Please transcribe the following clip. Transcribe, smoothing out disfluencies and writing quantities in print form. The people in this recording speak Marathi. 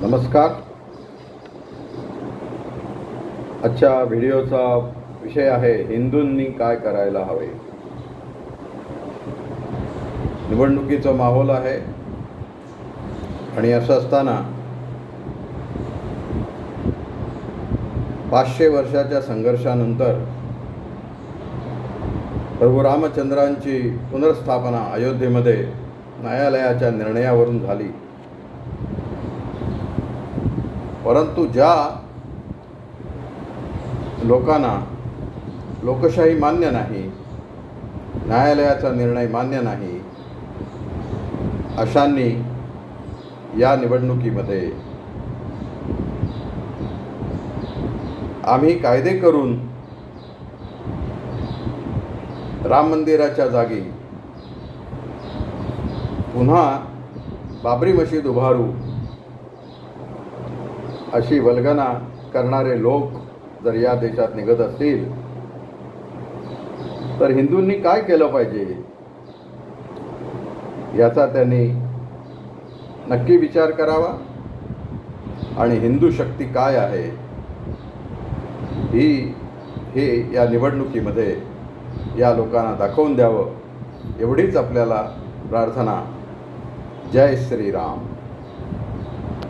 नमस्कार. आजच्या व्हिडिओचा विषय आहे हिंदूंनी काय करायला हवे. निवडणुकीचा माहोल आहे आणि असं असताना 500 वर्षाच्या संघर्षानंतर प्रभू रामचंद्रांची पुनर्स्थापना अयोध्येमध्ये न्यायालयाच्या निर्णयावरून झाली. परंतु ज्या लोकांना लोकशाही मान्य नाही, न्यायालयाचा निर्णय मान्य नाही, अशांनी या निवडणुकीमध्ये आम्ही कायदे करून राम मंदिराच्या जागी पुन्हा बाबरी मशीद उभारू अशी वल्गना करणारे लोक जर या देशात निघत असतील तर हिंदूंनी काय केलं पाहिजे याचा त्यांनी नक्की विचार करावा आणि हिंदू शक्ती काय आहे हे या निवडणुकीमध्ये या लोकांना दाखवून द्यावं एवढीच आपल्याला प्रार्थना. जय श्रीराम.